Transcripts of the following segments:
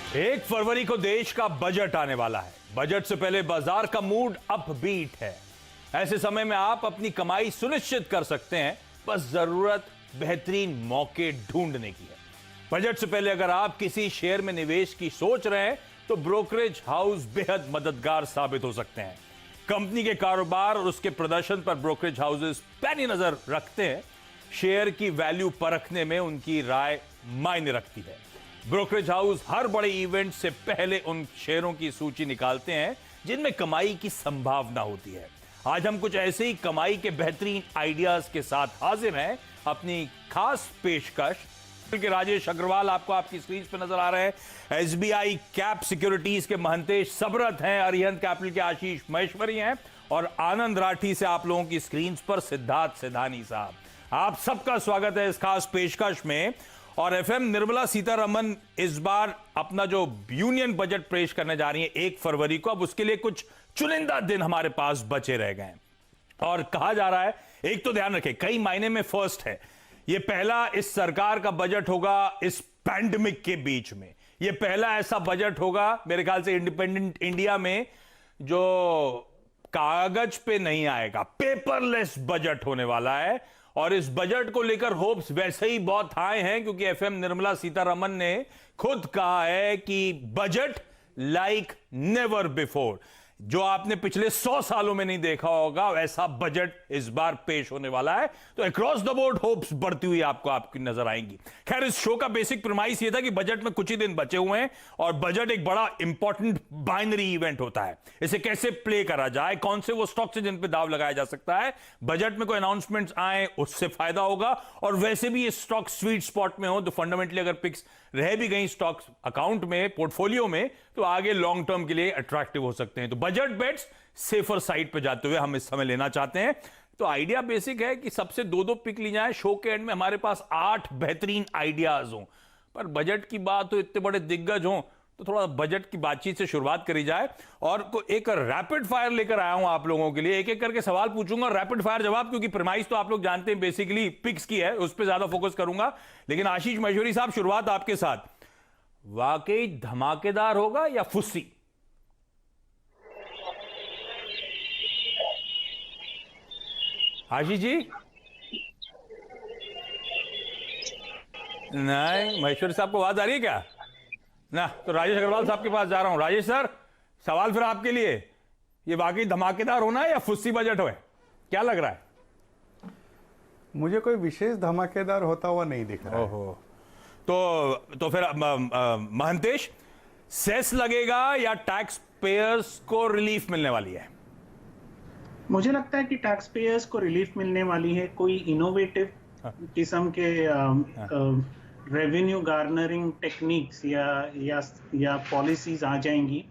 1 फरवरी को देश का बजट आने वाला है। बजट से पहले बाजार का मूड अपबीट है। ऐसे समय में आप अपनी कमाई सुनिश्चित कर सकते हैं, बस जरूरत बेहतरीन मौके ढूंढने की है। बजट से पहले अगर आप किसी शेयर में निवेश की सोच रहे हैं तो ब्रोकरेज हाउस बेहद मददगार साबित हो सकते हैं। कंपनी के कारोबार और उसके प्रदर्शन पर ब्रोकरेज हाउसेस पैनी नजर रखते हैं। शेयर की वैल्यू परखने में उनकी राय मायने रखती है। ब्रोकरेज हाउस हर बड़े इवेंट से पहले उन शेयरों की सूची निकालते हैं जिनमें कमाई की संभावना होती है। आज हम कुछ ऐसे ही कमाई के बेहतरीन आइडियाज के साथ हाजिर हैं। अपनी खास पेशकश के राजेश अग्रवाल आपको आपकी स्क्रीन पर नजर आ रहे हैं। एसबीआई कैप सिक्योरिटीज के महंतेश सबरत हैं, अरिहंत कैपिटल के आशीष महेश्वरी हैं और आनंद राठी से आप लोगों की स्क्रीन पर सिद्धार्थ सिधानी साहब। आप सबका स्वागत है इस खास पेशकश में। और एफएम निर्मला सीतारमण इस बार अपना जो यूनियन बजट पेश करने जा रही है 1 फरवरी को, अब उसके लिए कुछ चुनिंदा दिन हमारे पास बचे रह गए हैं। और कहा जा रहा है, एक तो ध्यान रखें, कई मायने में फर्स्ट है। यह पहला इस सरकार का बजट होगा इस पैंडेमिक के बीच में। यह पहला ऐसा बजट होगा मेरे ख्याल से इंडिपेंडेंट इंडिया में जो कागज पे नहीं आएगा, पेपरलेस बजट होने वाला है। और इस बजट को लेकर होप्स वैसे ही बहुत हाई हैं क्योंकि एफएम निर्मला सीतारमण ने खुद कहा है कि बजट लाइक नेवर बिफोर, जो आपने पिछले 100 सालों में नहीं देखा होगा वैसा बजट इस बार पेश होने वाला है। तो अक्रॉस द बोर्ड होप्स बढ़ती हुई आपकी नजर आएंगी। खैर, इस शो का बेसिक प्रीमाइस यह था कि बजट में कुछ ही दिन बचे हुए हैं और बजट एक बड़ा इंपॉर्टेंट बाइनरी इवेंट होता है। इसे कैसे प्ले करा जाए, कौन से वो स्टॉक्स हैं जिन पे दाव लगाया जा सकता है, बजट में कोई अनाउंसमेंट्स आए उससे फायदा होगा। और वैसे भी ये स्टॉक स्वीट स्पॉट में हो तो फंडामेंटली अगर पिक्स रह भी गई स्टॉक्स अकाउंट में, पोर्टफोलियो में, तो आगे लॉन्ग टर्म के लिए अट्रैक्टिव हो सकते हैं। तो बजट बेट्स सेफर साइड पे जाते हुए हम इस समय लेना चाहते हैं। तो आइडिया बेसिक है कि सबसे दो पिक ली जाए। शो के एंड में हमारे पास 8 बेहतरीन आइडियाज हों, पर बजट की बात हो, इतने बड़े दिग्गज हों, तो थोड़ा बजट की बातचीत से शुरुआत करी जाए। और एक रैपिड फायर लेकर आया हूं आप लोगों के लिए। एक एक करके सवाल पूछूंगा, रैपिड फायर जवाब, क्योंकि प्रीमाइस तो आप लोग जानते हैं बेसिकली पिक्स की है, उस पर ज्यादा फोकस करूंगा। लेकिन आशीष महेश्वरी साहब, शुरुआत आपके साथ। वाकई धमाकेदार होगा या फुस्सी? आशीष जी? नहीं, महेश्वरी साहब को आवाज आ रही है क्या? ना, तो राजेश अग्रवाल साहब के पास जा रहा हूं। राजेश सर, सवाल फिर आपके लिए, ये वाकई धमाकेदार होना है या फुस्सी बजट हो, क्या लग रहा है? मुझे कोई विशेष धमाकेदार होता हुआ नहीं दिख रहा है। ओहो, तो फिर महंतेश, सेस लगेगा या टैक्स पेयर्स को रिलीफ मिलने वाली है? मुझे लगता है कि टैक्स पेयर्स को रिलीफ मिलने वाली है। कोई इनोवेटिव किस्म के रेवेन्यू गार्नरिंग टेक्निक्स या पॉलिसीज आ जाएंगी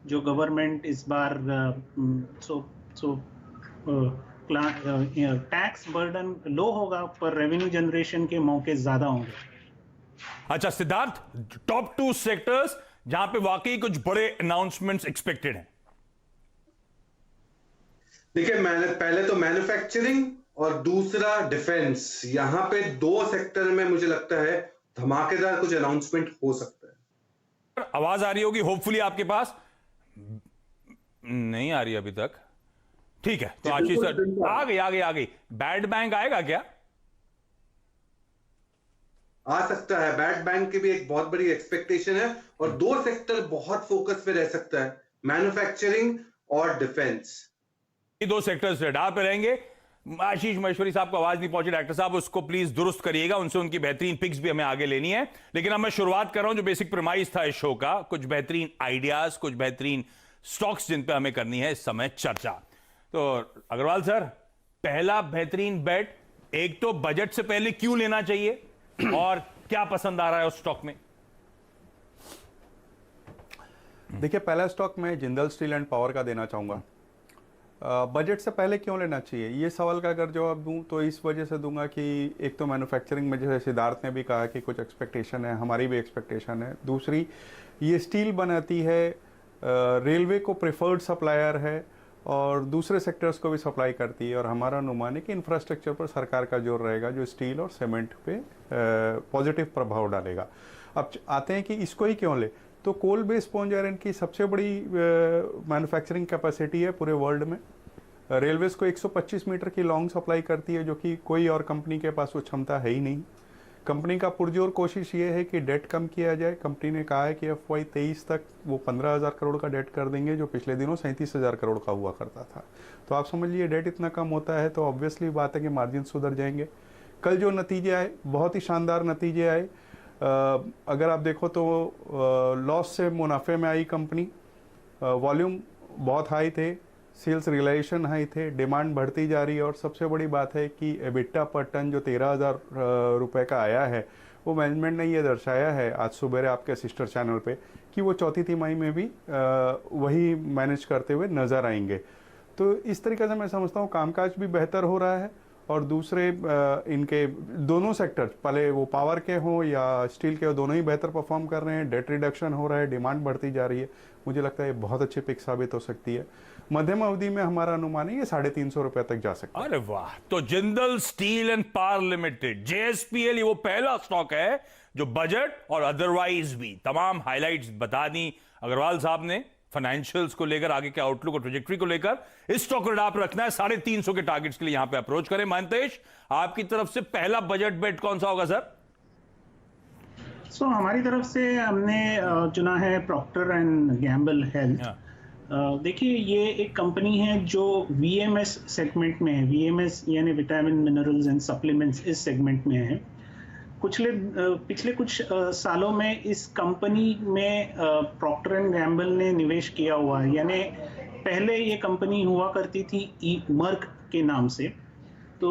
जो गवर्नमेंट इस बार टैक्स बर्डन लो होगा पर रेवेन्यू जनरेशन के मौके ज्यादा होंगे। अच्छा सिद्धार्थ, टॉप 2 सेक्टर्स जहां पे वाकई कुछ बड़े अनाउंसमेंट्स एक्सपेक्टेड हैं? देखिए, पहले तो मैन्युफैक्चरिंग और दूसरा डिफेंस, यहां पे 2 सेक्टर में मुझे लगता है धमाकेदार कुछ अनाउंसमेंट हो सकता है। आवाज आ रही होगी होपफुली आपके पास? नहीं आ रही अभी तक। ठीक है, तो आशीष सर, आ गई। बैड बैंक आएगा क्या? आ सकता है, बैड बैंक की भी एक बहुत बड़ी एक्सपेक्टेशन है। और 2 सेक्टर बहुत फोकस पे रह सकता है, मैन्युफैक्चरिंग और डिफेंस। ये 2 सेक्टर्स रडार पे रहेंगे। आशीष महेश्वरी साहब को आवाज नहीं पहुंची, डॉक्टर साहब उसको प्लीज दुरुस्त करिएगा, उनसे उनकी बेहतरीन पिक्स भी हमें आगे लेनी है। लेकिन अब मैं शुरुआत कर रहा हूं जो बेसिक प्रीमाइस था इस शो का, कुछ बेहतरीन आइडियाज, कुछ बेहतरीन स्टॉक्स जिन पे हमें करनी है इस समय चर्चा। तो अग्रवाल सर, पहला बेहतरीन बेट, एक तो बजट से पहले क्यों लेना चाहिए और क्या पसंद आ रहा है उस स्टॉक में? देखिए, पहला स्टॉक मैं जिंदल स्टील एंड पावर का देना चाहूंगा। बजट से पहले क्यों लेना चाहिए, ये सवाल का अगर जवाब दूं तो इस वजह से दूंगा कि एक तो मैन्युफैक्चरिंग में, जैसे सिद्धार्थ ने भी कहा कि कुछ एक्सपेक्टेशन है, हमारी भी एक्सपेक्टेशन है। दूसरी, ये स्टील बनाती है, रेलवे को प्रेफर्ड सप्लायर है और दूसरे सेक्टर्स को भी सप्लाई करती है। और हमारा अनुमान है कि इंफ्रास्ट्रक्चर पर सरकार का जोर रहेगा जो स्टील और सीमेंट पे पॉजिटिव प्रभाव डालेगा। अब आते हैं कि इसको ही क्यों ले, तो कोल बेस्ड स्पॉन्ज आयरन की सबसे बड़ी मैन्युफैक्चरिंग कैपेसिटी है पूरे वर्ल्ड में। रेलवेज को 125 मीटर की लॉन्ग सप्लाई करती है, जो कि कोई और कंपनी के पास वो क्षमता है ही नहीं। कंपनी का पुरजोर कोशिश ये है कि डेट कम किया जाए। कंपनी ने कहा है कि FY23 तक वो 15,000 करोड़ का डेट कर देंगे, जो पिछले दिनों 37,000 करोड़ का हुआ करता था। तो आप समझ लीजिए डेट इतना कम होता है तो ऑब्वियसली बात है कि मार्जिन सुधर जाएंगे। कल जो नतीजे आए बहुत ही शानदार नतीजे आए। अगर आप देखो तो लॉस से मुनाफे में आई कंपनी। वॉल्यूम बहुत हाई थे, सेल्स रियलाइजेशन हाई थे, डिमांड बढ़ती जा रही है और सबसे बड़ी बात है कि एबिटा पर टन जो 13,000 रुपये का आया है, वो मैनेजमेंट ने ये दर्शाया है आज सुबह आपके सिस्टर चैनल पे कि वो चौथी तिमाही में भी वही मैनेज करते हुए नज़र आएंगे। तो इस तरीके से मैं समझता हूँ कामकाज भी बेहतर हो रहा है। और दूसरे इनके दोनों सेक्टर, भले वो पावर के हों या स्टील के हो, दोनों ही बेहतर परफॉर्म कर रहे हैं। डेट रिडक्शन हो रहा है, डिमांड बढ़ती जा रही है। मुझे लगता है ये बहुत अच्छी पिक साबित हो सकती है। मध्यम अवधि में हमारा अनुमान है ये 350 रुपए तक जा सकता है। अरे वाह, तो Jindal steel and power limited JSPL, ये वो पहला स्टॉक है जो बजट और अदरवाइज भी तमाम हाइलाइट्स बता दी अग्रवाल साहब ने, फाइनेंशियल्स को लेकर, आगे के आउटलुक और ट्रेजेक्टरी को लेकर। इस स्टॉक को आप रखना है 350 के टारगेट्स के लिए यहां पे अप्रोच करें। महंतेश, आपकी तरफ से पहला बजट बेट कौन सा होगा सर? हमारी तरफ से हमने चुना है प्रॉक्टर एंड गैम्बल हेल्थ। देखिए, ये एक कंपनी है जो VMS सेगमेंट में है। VMS यानी विटामिन मिनरल्स एंड सप्लीमेंट्स, इस सेगमेंट में है। पिछले कुछ सालों में इस कंपनी में प्रॉक्टर एंड गैम्बल ने निवेश किया हुआ है। यानी पहले ये कंपनी हुआ करती थी मर्क के नाम से। तो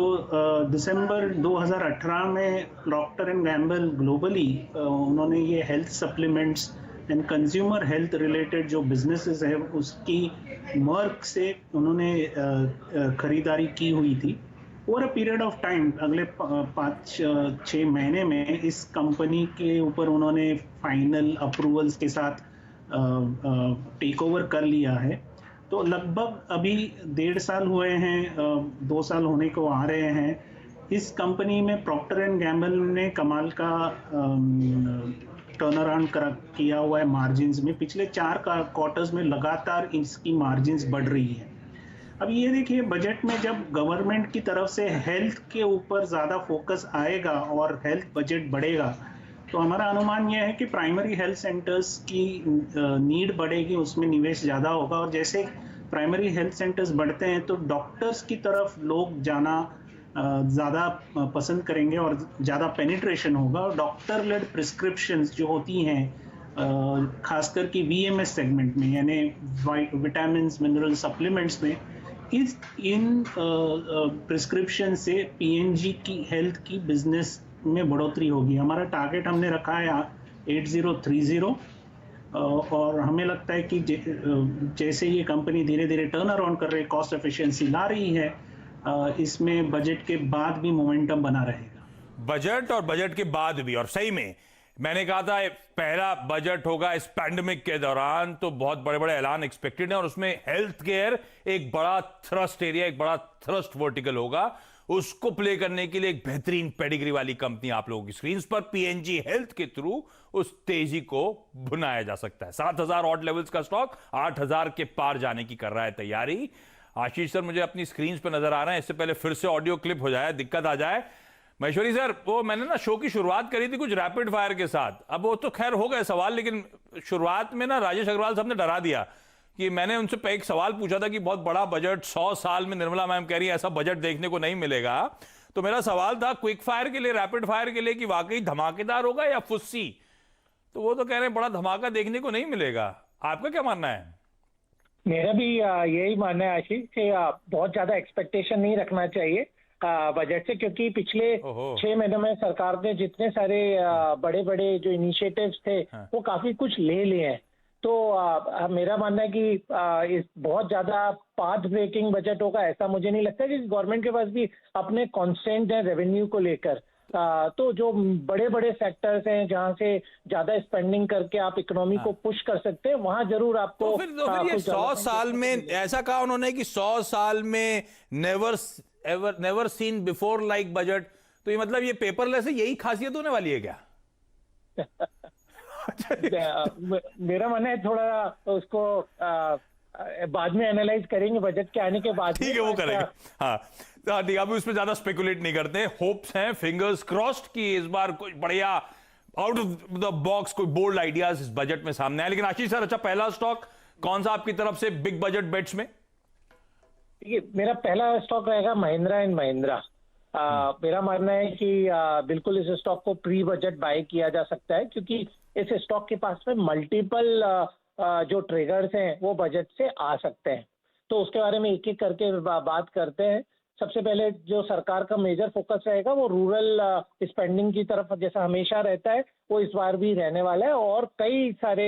दिसंबर 2018 में प्रॉक्टर एंड गैम्बल ग्लोबली उन्होंने ये health supplements and consumer health related जो बिजनेसेस है उसकी मर्क से उन्होंने खरीदारी की हुई थी। Over a period of time, अगले 5-6 महीने में इस कंपनी के ऊपर उन्होंने फाइनल अप्रूवल्स के साथ टेक ओवर कर लिया है। तो लगभग अभी 1.5 साल हुए हैं, 2 साल होने को आ रहे हैं। इस कंपनी में प्रॉक्टर एंड गैम्बल ने कमाल का टर्न अराउंड किया हुआ है मार्जिन्स में। पिछले 4 क्वार्टर्स में लगातार इसकी मार्जिन्स बढ़ रही है। अब ये देखिए, बजट में जब गवर्नमेंट की तरफ से हेल्थ के ऊपर ज़्यादा फोकस आएगा और हेल्थ बजट बढ़ेगा, तो हमारा अनुमान यह है कि प्राइमरी हेल्थ सेंटर्स की नीड बढ़ेगी, उसमें निवेश ज़्यादा होगा। और जैसे प्राइमरी हेल्थ सेंटर्स बढ़ते हैं तो डॉक्टर्स की तरफ लोग जाना ज़्यादा पसंद करेंगे और ज़्यादा पेनिट्रेशन होगा। और डॉक्टर लेड प्रिस्क्रिप्शंस जो होती हैं, खासकर कि VMS सेगमेंट में, यानी विटामिन मिनरल सप्लीमेंट्स में, इन प्रिस्क्रिप्शन से PNG की हेल्थ की बिजनेस में बढ़ोतरी होगी। हमारा टारगेट हमने रखा है 8030 और हमें लगता है कि जैसे ये कंपनी धीरे धीरे टर्न अराउंड कर रही है, कॉस्ट एफिशिएंसी ला रही है, इसमें बजट के बाद भी मोमेंटम बना रहेगा। बजट और बजट के बाद भी, और सही में मैंने कहा था पहला बजट होगा इस पैंडेमिक के दौरान, तो बहुत बड़े बड़े ऐलान एक्सपेक्टेड हैं और उसमें हेल्थ केयर एक बड़ा थ्रस्ट एरिया, एक बड़ा थ्रस्ट वर्टिकल होगा। उसको प्ले करने के लिए एक बेहतरीन पेडिग्री वाली कंपनी आप लोगों की स्क्रीन पर PNG हेल्थ के थ्रू उस तेजी को भुनाया जा सकता है। 7,000 ऑड लेवल्स का स्टॉक 8,000 के पार जाने की कर रहा है तैयारी। आशीष सर मुझे अपनी स्क्रीन पर नजर आ रहे हैं, इससे पहले फिर से ऑडियो क्लिप हो जाए, दिक्कत आ जाए। महेश्वरी सर, वो मैंने ना शो की शुरुआत करी थी कुछ रैपिड फायर के साथ, अब वो तो खैर हो गए सवाल, लेकिन शुरुआत में ना राजेश अग्रवाल साहब ने डरा दिया कि मैंने उनसे एक सवाल पूछा था कि बहुत बड़ा बजट 100 साल में, निर्मला मैम कह रही है ऐसा बजट देखने को नहीं मिलेगा। तो मेरा सवाल था क्विक फायर के लिए, रैपिड फायर के लिए, कि वाकई धमाकेदार होगा या फुस्सी? तो वो तो कह रहे हैं बड़ा धमाका देखने को नहीं मिलेगा। आपका क्या मानना है? मेरा भी यही मानना है आशीष कि बहुत ज्यादा एक्सपेक्टेशन नहीं रखना चाहिए बजट से, क्योंकि पिछले 6 महीनों में सरकार ने जितने सारे बड़े बड़े जो इनिशिएटिव्स थे वो काफी कुछ ले लिए हैं। तो मेरा मानना है कि इस बहुत ज्यादा पाथ ब्रेकिंग बजट होगा ऐसा मुझे नहीं लगता, कि गवर्नमेंट के पास भी अपने कॉन्स्टेंट है रेवेन्यू को लेकर। तो जो बड़े बड़े सेक्टर्स हैं जहां से ज्यादा स्पेंडिंग करके आप इकोनॉमी को पुश कर सकते हैं, वहां जरूर आपको। तो फिर ये 100 साल में ऐसा कहा उन्होंने कि 100 साल में never seen before like budget, तो ये मतलब ये पेपरलेस है, यही खासियत होने वाली है क्या? मेरा मानना है थोड़ा उसको बाद में एनालाइज करेंगे बजट के आने के बाद। ठीक है, वो करेंगे। हाँ ठीक, अभी उसमें ज्यादा स्पेकुलेट नहीं करते। होप्स हैं, फिंगर्स क्रॉस्ड कि इस बार कोई बढ़िया आउट ऑफ द बॉक्स कोई बोल्ड आइडियाज इस बजट में सामने आए। लेकिन आशीष सर, अच्छा पहला स्टॉक कौन सा आपकी तरफ से बिग बजट बेट्स में? मेरा पहला स्टॉक रहेगा महिंद्रा एंड महिंद्रा। मेरा मानना है कि बिल्कुल इस स्टॉक को प्री बजट बाय किया जा सकता है, क्योंकि इस स्टॉक के पास में मल्टीपल जो ट्रिगर्स हैं वो बजट से आ सकते हैं। तो उसके बारे में एक एक करके बात करते हैं। सबसे पहले जो सरकार का मेजर फोकस रहेगा वो रूरल स्पेंडिंग की तरफ, जैसा हमेशा रहता है, वो इस बार भी रहने वाला है। और कई सारे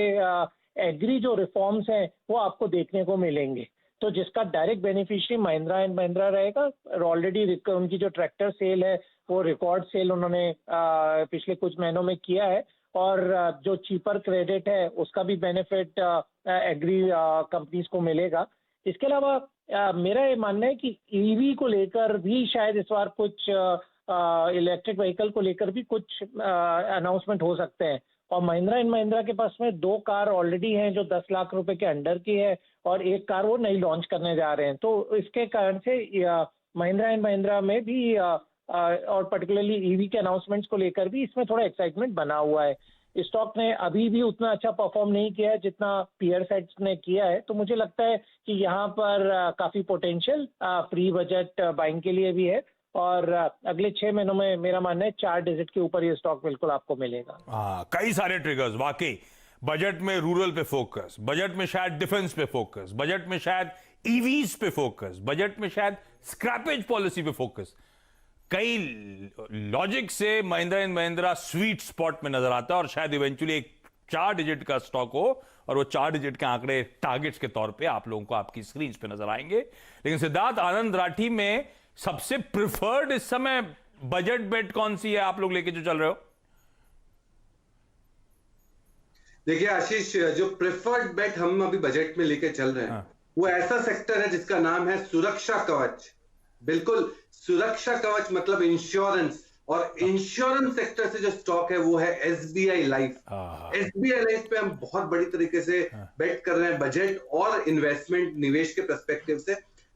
एग्री जो रिफॉर्म्स हैं वो आपको देखने को मिलेंगे, तो जिसका direct beneficiary Mahindra and Mahindra रहेगा। ऑलरेडी उनकी जो ट्रैक्टर सेल है वो रिकॉर्ड सेल उन्होंने पिछले कुछ महीनों में किया है, और जो चीपर क्रेडिट है उसका भी बेनिफिट एग्री कंपनीज को मिलेगा। इसके अलावा मेरा ये मानना है कि ईवी को लेकर भी शायद इस बार कुछ इलेक्ट्रिक व्हीकल को लेकर भी कुछ अनाउंसमेंट हो सकते हैं। और महिंद्रा एंड महिंद्रा के पास में 2 कार ऑलरेडी हैं जो 10 लाख रुपए के अंडर की है, और 1 कार वो नई लॉन्च करने जा रहे हैं। तो इसके कारण से महिंद्रा एंड महिंद्रा में भी और पर्टिकुलरली ईवी के अनाउंसमेंट्स को लेकर भी इसमें थोड़ा एक्साइटमेंट बना हुआ है। स्टॉक ने अभी भी उतना अच्छा परफॉर्म नहीं किया है जितना पीयर सेट्स ने किया है, तो मुझे लगता है कि यहाँ पर काफी पोटेंशियल प्री बजट बाइंग के लिए भी है। और अगले 6 महीनों में मेरा मानना है 4 डिजिट के ऊपर ये स्टॉक बिल्कुल आपको मिलेगा। कई सारे ट्रिगर्स वाकई। बजट में रूरल पे फोकस, बजट में शायद डिफेंस पे फोकस, बजट में शायद ईवीज पे फोकस, बजट में शायद स्क्रैपेज पॉलिसी पे फोकस। कई लॉजिक से Mahindra and Mahindra sweet spot में नजर आता है, और शायद इवेंचुअली एक 4 डिजिट का स्टॉक हो, और वो 4 डिजिट के आंकड़े टारगेट्स के तौर पे आप लोगों को आपकी स्क्रीन पे नजर आएंगे। लेकिन सिद्धार्थ आनंद राठी में सबसे प्रिफर्ड इस समय बजट बेट कौन सी है आप लोग लेके जो चल रहे हो? देखिए आशीष, जो प्रेफर्ड बेट हम अभी बजट में लेके चल रहे हैं वो ऐसा सेक्टर है जिसका नाम है सुरक्षा कवच। बिल्कुल, सुरक्षा कवच मतलब इंश्योरेंस, और इंश्योरेंस सेक्टर से जो स्टॉक है वो है एसबीआई लाइफ। एसबीआई लाइफ पे हम बहुत बड़ी तरीके से बेट कर रहे हैं बजट और इन्वेस्टमेंट निवेश के पर्सपेक्टिव से।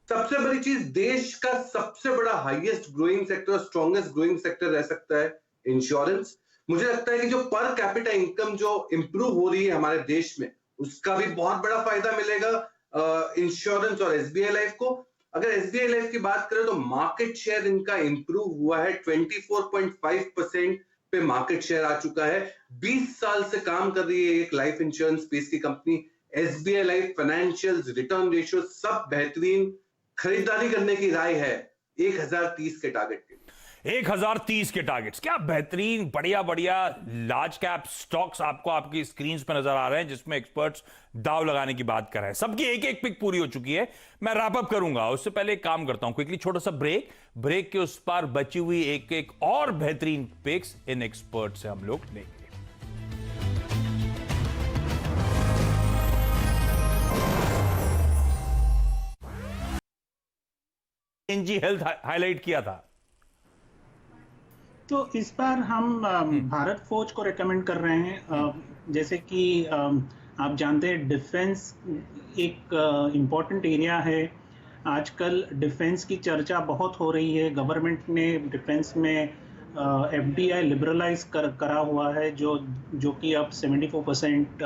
सबसे बड़ी चीज, देश का सबसे बड़ा highest growing sector, strongest growing sector रह सकता है इंश्योरेंस। मुझे लगता है कि जो पर कैपिटा इनकम जो इंप्रूव हो रही है हमारे देश में, उसका भी बहुत बड़ा फायदा मिलेगा इंश्योरेंस और एसबीआई लाइफ को। अगर एसबीआई लाइफ की बात करें तो मार्केट शेयर इनका इंप्रूव हुआ है, 24.5% पे मार्केट शेयर आ चुका है। 20 साल से काम कर रही है एक लाइफ इंश्योरेंस स्पेस की company SBI life. Financials, return ratio सब बेहतरीन। खरीदारी करने की राय है 1030 के टारगेट के लिए। 1030 के टारगेट्स, क्या बेहतरीन बढ़िया बढ़िया लार्ज कैप स्टॉक्स आपको आपकी स्क्रीन पर नजर आ रहे हैं, जिसमें एक्सपर्ट्स दाव लगाने की बात कर रहे हैं। सबकी एक एक पिक पूरी हो चुकी है। मैं रैप अप करूंगा, उससे पहले एक काम करता हूं, क्विकली छोटा सा ब्रेक के उस पार बची हुई एक एक और बेहतरीन पिक्स इन एक्सपर्ट से हम लोग लेंगे। एनजी हेल्थ हाईलाइट किया था, तो इस बार हम भारत फोर्ज को रेकमेंड कर रहे हैं। जैसे कि आप जानते हैं डिफेंस एक इम्पॉर्टेंट एरिया है। आजकल डिफेंस की चर्चा बहुत हो रही है। गवर्नमेंट ने डिफेंस में एफडीआई लिबरलाइज करा हुआ है, जो कि अब 74%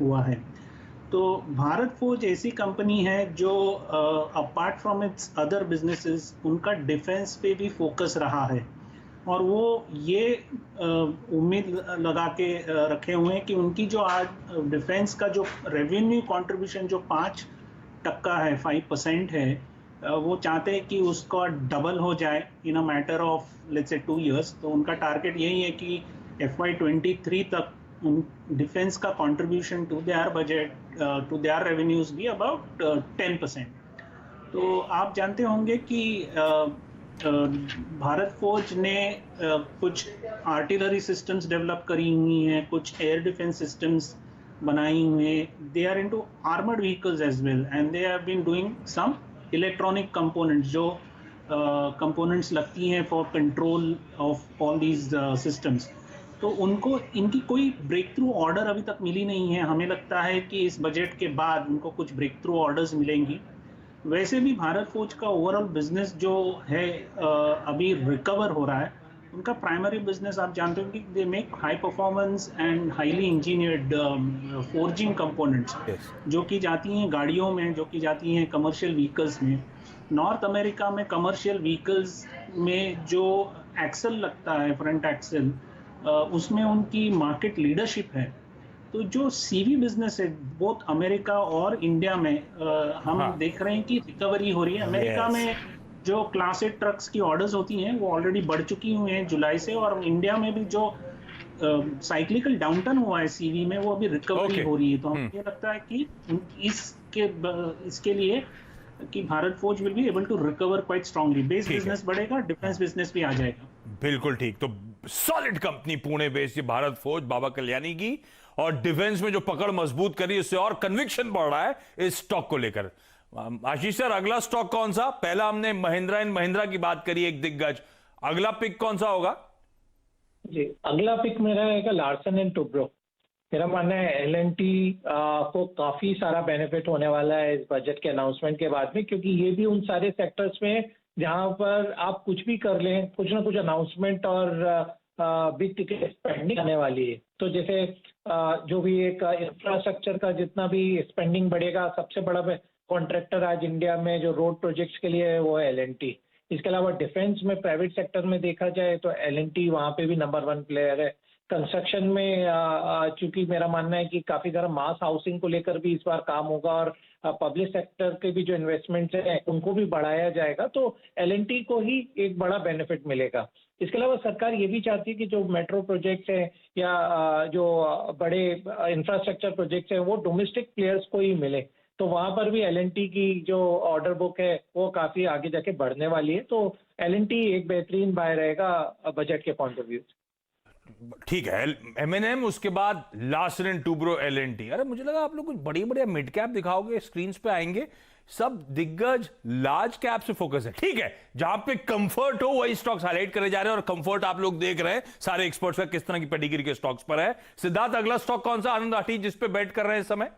हुआ है। तो भारत फोर्ज ऐसी कंपनी है जो apart from its other businesses, उनका डिफेंस पे भी फोकस रहा है, और वो ये उम्मीद लगा के रखे हुए हैं कि उनकी जो आज डिफेंस का जो रेवेन्यू कंट्रीब्यूशन जो 5% है, 5% है, वो चाहते हैं कि उसका डबल हो जाए in a matter of let's say 2 years. तो उनका टारगेट यही है कि FY23 तक डिफेंस का contribution to their budget, to their revenues भी अबाउट 10%। तो आप जानते होंगे कि भारत फौज ने कुछ आर्टिलरी सिस्टम्स डेवलप करी हुई हैं, कुछ एयर डिफेंस सिस्टम्स बनाई हुई हैं। They are into armoured vehicles as well, and they have been doing some electronic components, जो कंपोनेंट्स लगती हैं for control of all these systems. तो उनको इनकी कोई ब्रेक थ्रू ऑर्डर अभी तक मिली नहीं है। हमें लगता है कि इस बजट के बाद उनको कुछ ब्रेक थ्रू ऑर्डर्स मिलेंगी। वैसे भी भारत फोर्ज का ओवरऑल बिजनेस जो है अभी रिकवर हो रहा है। उनका प्राइमरी बिजनेस आप जानते हो कि they make high performance and highly engineered forging components जो की जाती हैं गाड़ियों में, जो की जाती हैं कमर्शियल व्हीकल्स में। नॉर्थ अमेरिका में कमर्शियल व्हीकल्स में जो एक्सल लगता है, फ्रंट एक्सल, उसमें उनकी मार्केट लीडरशिप है। तो जो सीवी बिजनेस है बोथ अमेरिका और इंडिया में हम देख रहे हैं कि रिकवरी हो रही है। अमेरिका में जो क्लास 8 ट्रक्स की ऑर्डर्स होती हैं वो ऑलरेडी बढ़ चुकी हुई हैं जुलाई से, और इंडिया में भी जो साइक्लिकल डाउनटर्न हुआ है सीवी में वो अभी रिकवरी हो रही है। तो हमें ये लगता है कि इसके लिए कि Bharat Forge will be able to recover quite strongly. Base business बढ़ेगा, डिफेंस बिजनेस भी आ जाएगा। बिल्कुल ठीक। तो solid company Pune based Bharat Forge Baba Kalyani की, और डिफेंस में जो पकड़ मजबूत करी उससे और कन्विक्शन बढ़ रहा है इस स्टॉक को लेकर। आशीष सर, अगला स्टॉक कौन सा? पहला हमने महिंद्रा एंड महिंद्रा की बात करी, एक दिग्गज। अगला पिक कौन सा होगा? जी, अगला पिक मेरा रहेगा लार्सन एंड टुब्रो। मेरा मानना है एल&टी को काफी सारा बेनिफिट होने वाला है इस बजट के अनाउंसमेंट के बाद में, क्योंकि ये भी उन सारे सेक्टर्स में जहां पर आप कुछ भी कर लें, कुछ ना कुछ अनाउंसमेंट और बिग टिकट स्पेंडिंग आने वाली है। तो जैसे जो भी एक इंफ्रास्ट्रक्चर का जितना भी स्पेंडिंग बढ़ेगा, सबसे बड़ा कॉन्ट्रैक्टर आज इंडिया में जो रोड प्रोजेक्ट्स के लिए है वो है एल&टी। इसके अलावा डिफेंस में प्राइवेट सेक्टर में देखा जाए तो एल&टी वहाँ पे भी नंबर 1 प्लेयर है। कंस्ट्रक्शन में चूंकि मेरा मानना है कि काफी सारा मास हाउसिंग को लेकर भी इस बार काम होगा, और पब्लिक सेक्टर के भी जो इन्वेस्टमेंट्स हैं उनको भी बढ़ाया जाएगा, तो एल&टी को ही एक बड़ा बेनिफिट मिलेगा। इसके अलावा सरकार ये भी चाहती है कि जो मेट्रो प्रोजेक्ट्स हैं या जो बड़े इंफ्रास्ट्रक्चर प्रोजेक्ट्स हैं वो डोमेस्टिक प्लेयर्स को ही मिले, तो वहां पर भी एल&टी की जो ऑर्डर बुक है वो काफी आगे जाके बढ़ने वाली है। तो एल&टी एक बेहतरीन बाय रहेगा बजट के पॉइंट ऑफ व्यू से। ठीक है, M&M, उसके बाद लार्सन एंड टुब्रो, एल&टी। अरे मुझे लगा आप लोग कुछ बड़ी बड़ी मिड कैप दिखाओगे, स्क्रीन पे आएंगे। सब दिग्गज लार्ज कैप से फोकस है। ठीक है, जहां पे कंफर्ट हो वही स्टॉक्स हाईलाइट करे जा रहे हैं, और कंफर्ट आप लोग देख रहे हैं सारे एक्सपर्ट्स का किस तरह की पेडिग्री के स्टॉक्स पर है। सिद्धार्थ, अगला स्टॉक कौन सा? आनंद राठी जिस पे बेट कर रहे हैं इस समय।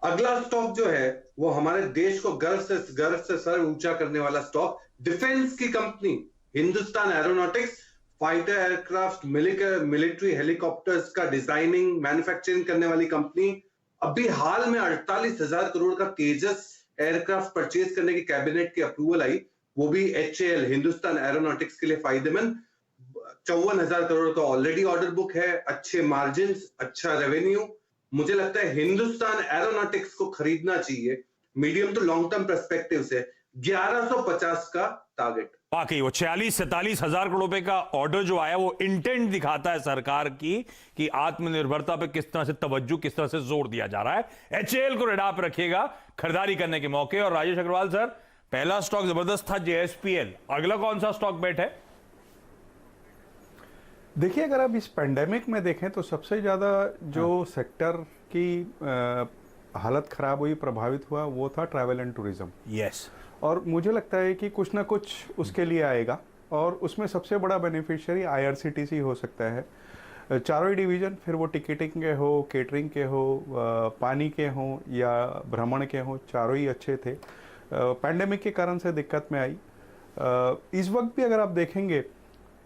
अगला स्टॉक जो है वो हमारे देश को गर्व से सर ऊंचा करने वाला स्टॉक, डिफेंस की company Hindustan aeronautics. Fighter aircraft, military helicopters का डिजाइनिंग, मैन्युफैक्चरिंग करने वाली कंपनी। अभी हाल में 48,000 करोड़ का तेजस एयरक्राफ्ट परचेज करने की कैबिनेट की अप्रूवल आई, वो भी HAL हिंदुस्तान एरोनॉटिक्स के लिए फायदेमंद। 54,000 करोड़ का ऑलरेडी ऑर्डर बुक है, अच्छे मार्जिन, अच्छा रेवेन्यू। मुझे लगता है हिंदुस्तान एरोनॉटिक्स को खरीदना चाहिए medium to long term perspective से। 1150 का टारगेट। वाकई वो 46-47 हजार करोड़ रुपए का ऑर्डर जो आया वो इंटेंट दिखाता है सरकार की कि आत्मनिर्भरता पे किस तरह से तवज्जो, किस तरह से जोर दिया जा रहा है। HAL को रेडा पे रखिएगा खरीदारी करने के मौके। और राजेश अग्रवाल सर, पहला स्टॉक जबरदस्त था JSPL, अगला कौन सा स्टॉक बेट है? देखिए, अगर आप इस पेंडेमिक में देखें तो सबसे ज्यादा जो सेक्टर की हालत खराब हुई, प्रभावित हुआ, वो था ट्रैवल एंड टूरिज्म। यस। और मुझे लगता है कि कुछ ना कुछ उसके लिए आएगा, और उसमें सबसे बड़ा बेनिफिशियरी IRCTC हो सकता है। चारों ही डिवीजन, फिर वो टिकटिंग के हो, केटरिंग के हो, पानी के हो या भ्रमण के हो, चारों ही अच्छे थे। पैंडेमिक के कारण से दिक्कत में आई। इस वक्त भी अगर आप देखेंगे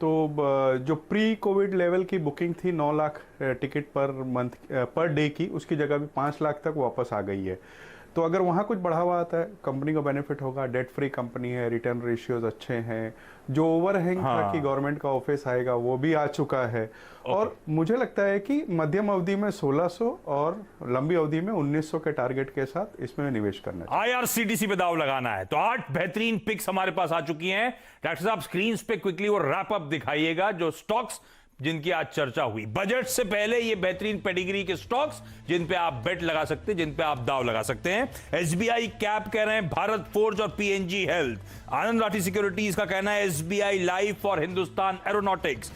तो जो प्री कोविड लेवल की बुकिंग थी 9 लाख टिकट पर डे की, उसकी जगह भी 5 लाख तक वापस आ गई है। तो अगर वहाँ कुछ बढ़ावा आता है, कंपनी को बेनिफिट होगा। डेट फ्री कंपनी है, रिटर्न रेशियोज अच्छे हैं। जो ओवरहैंग था कि गवर्नमेंट का ऑफिस आएगा वो भी आ चुका है। और मुझे लगता है कि मध्यम अवधि में 1600 और लंबी अवधि में 1900 के टारगेट के साथ इसमें निवेश करना है। IRCTC पे दाव लगाना है। तो 8 बेहतरीन पिक्स हमारे पास आ चुकी हैं। डॉक्टर साहब, स्क्रीन पे क्विकली वो रैप अप दिखाइएगा जो स्टॉक्स जिनकी आज चर्चा हुई। बजट से पहले ये बेहतरीन पेडिग्री के स्टॉक्स जिन पे आप बेट लगा सकते हैं, जिन पे आप दाव लगा सकते हैं। SBI कैप कह रहे हैं भारत फोर्ज और PNG हेल्थ। आनंद राठी सिक्योरिटीज का कहना है SBI लाइफ और हिंदुस्तान एरोनॉटिक्स।